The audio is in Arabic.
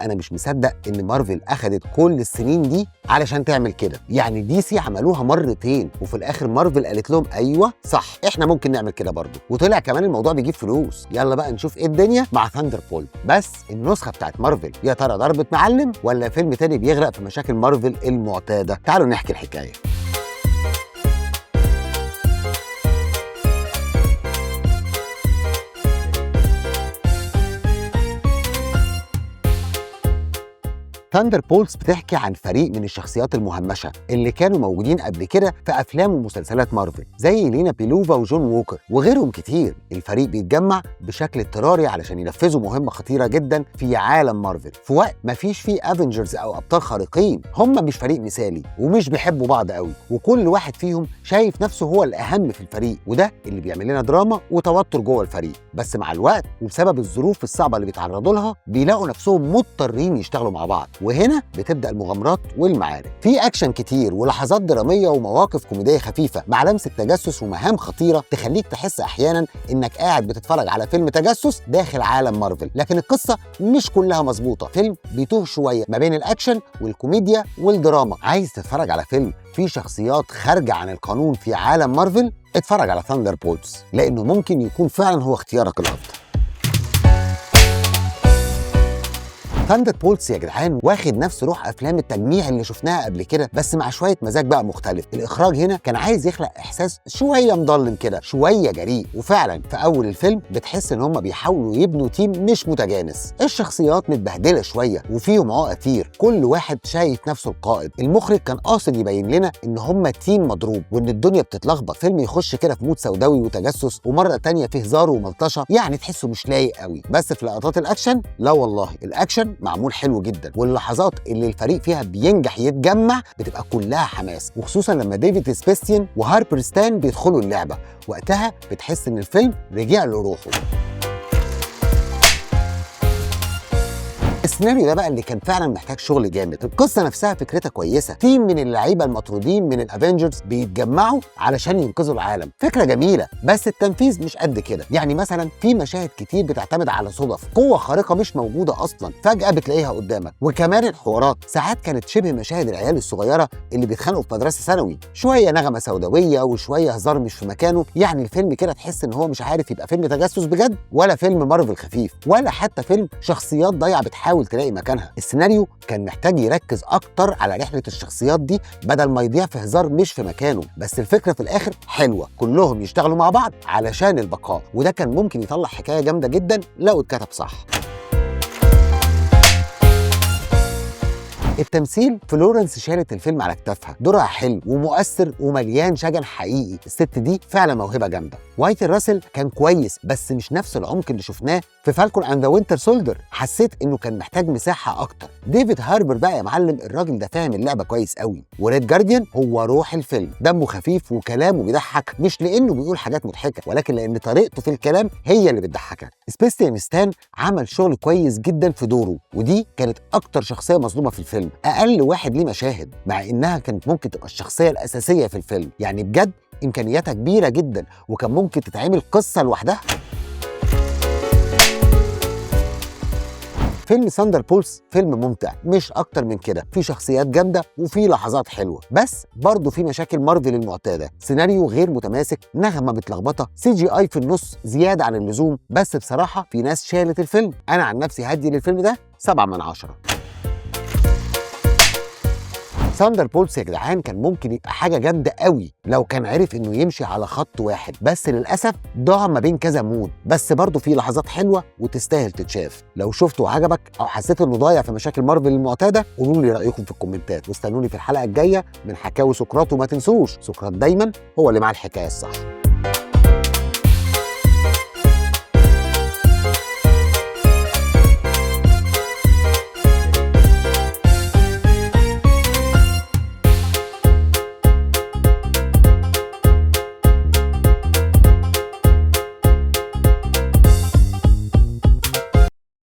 انا مش مصدق ان مارفل اخدت كل السنين دي علشان تعمل كده. يعني دي سي عملوها مرتين وفي الاخر مارفل قالت لهم ايوه صح احنا ممكن نعمل كده برضه، وطلع كمان الموضوع بيجيب فلوس. يلا بقى نشوف ايه الدنيا مع ثاندر بولت. بس النسخه بتاعت مارفل يا ترى ضربة معلم ولا فيلم تاني بيغرق في مشاكل مارفل المعتاده؟ تعالوا نحكي الحكايه. ثاندر بولتس بتحكي عن فريق من الشخصيات المهمشه اللي كانوا موجودين قبل كده في افلام ومسلسلات مارفل زي لينا بيلوفا وجون ووكر وغيرهم كتير. الفريق بيتجمع بشكل اضطراري علشان ينفذوا مهمه خطيره جدا في عالم مارفل في وقت ما فيش فيه افنجرز او ابطال خارقين. هم مش فريق مثالي ومش بيحبوا بعض قوي، وكل واحد فيهم شايف نفسه هو الاهم في الفريق، وده اللي بيعمل لنا دراما وتوتر جوه الفريق. بس مع الوقت وبسبب الظروف الصعبه اللي بيتعرضوا لها بيلاقوا نفسهم مضطرين يشتغلوا مع بعض، وهنا بتبدأ المغامرات والمعارك. في أكشن كتير ولحظات درامية ومواقف كوميدية خفيفة مع لمسة تجسس ومهام خطيرة تخليك تحس أحيانا إنك قاعد بتتفرج على فيلم تجسس داخل عالم مارفل. لكن القصة مش كلها مظبوطة، فيلم بيتوه شوية ما بين الأكشن والكوميديا والدراما. عايز تتفرج على فيلم فيه شخصيات خارجة عن القانون في عالم مارفل؟ اتفرج على ثاندر بولتس، لأنه ممكن يكون فعلا هو اختيارك الأفضل. ثاندر بولتس يا جدعان واخد نفس روح افلام التجميع اللي شفناها قبل كده، بس مع شويه مزاج بقى مختلف. الاخراج هنا كان عايز يخلق احساس شويه مضلم كده، شويه جريء، وفعلا في اول الفيلم بتحس ان هم بيحاولوا يبنوا تيم مش متجانس. الشخصيات متبهدله شويه وفيهم عقاقير، كل واحد شايف نفسه القائد. المخرج كان قاصد يبين لنا ان هم تيم مضروب وان الدنيا بتتلخبط. فيلم يخش كده في مود سوداوي وتجسس ومره تانية فيه هزار وملطشه، يعني تحسه مش لايق قوي. بس في لقطات الاكشن لا والله الاكشن معمول حلو جدا، واللحظات اللي الفريق فيها بينجح يتجمع بتبقى كلها حماس، وخصوصا لما ديفيد سبيستيان وهاربر ستان بيدخلوا اللعبه، وقتها بتحس ان الفيلم رجع له روحه. السيناريو ده بقى اللي كان فعلا محتاج شغل جامد. القصه نفسها فكرتها كويسه، تيم من اللعيبه المطرودين من الافنجرز بيتجمعوا علشان ينقذوا العالم، فكره جميله، بس التنفيذ مش قد كده. يعني مثلا في مشاهد كتير بتعتمد على صدف، قوه خارقه مش موجوده اصلا فجاه بتلاقيها قدامك، وكمان الحوارات ساعات كانت شبه مشاهد العيال الصغيره اللي بيتخانقوا في مدرسه ثانوي، شويه نغمه سوداويه وشويه هزار مش في مكانه. يعني الفيلم كده تحس ان هو مش عارف يبقى فيلم تجسس بجد ولا فيلم مارفل خفيف ولا حتى فيلم شخصيات ضايعه بتحاول تلاقي مكانها. السيناريو كان محتاج يركز اكتر على رحله الشخصيات دي بدل ما يضيع في هزار مش في مكانه. بس الفكره في الاخر حلوه، كلهم يشتغلوا مع بعض علشان البقاء، وده كان ممكن يطلع حكايه جامده جدا لو اتكتب صح. التمثيل، فلورنس شالت الفيلم على كتافها، دورها حلو ومؤثر ومليان شجن حقيقي. الست دي فعلا موهبه جامده. وايت راسل كان كويس بس مش نفس العمق اللي شفناه في فالكون اند ذا وينتر سولدر، حسيت انه كان محتاج مساحه اكتر. ديفيد هاربر بقى يا معلم الراجل ده فاهم اللعبه كويس قوي. وريد جارديان هو روح الفيلم، دمه خفيف وكلامه بيضحك، مش لانه بيقول حاجات مضحكه ولكن لان طريقته في الكلام هي اللي بتضحكك. سبيستيان ستان عمل شغل كويس جدا في دوره، ودي كانت اكتر شخصيه مظلومه في الفيلم، اقل واحد ليه مشاهد مع انها كانت ممكن تبقى الشخصيه الاساسيه في الفيلم. يعني بجد امكانياتها كبيره جدا وكان ممكن تتعمل قصه لوحدها. فيلم ثاندر بولتس فيلم ممتع مش اكتر من كده، في شخصيات جامده وفي لحظات حلوه، بس برضه في مشاكل مارفل المعتاده، سيناريو غير متماسك، نغمه متلخبطه، CGI في النص زياده عن اللزوم. بس بصراحه في ناس شالت الفيلم، انا عن نفسي هدي للفيلم ده 7 من 10. ثاندر بولتس يا جدعان كان ممكن يبقى حاجه جامده قوي لو كان عرف انه يمشي على خط واحد، بس للاسف ضاع ما بين كذا مود. بس برضه في لحظات حلوه وتستاهل تتشاف. لو شفته وعجبك او حسيت انه ضايع في مشاكل مارفل المعتاده قولوا لي رايكم في الكومنتات، واستنوني في الحلقه الجايه من حكاوي سقراط. وما تنسوش سقراط دايما هو اللي مع الحكايه الصح.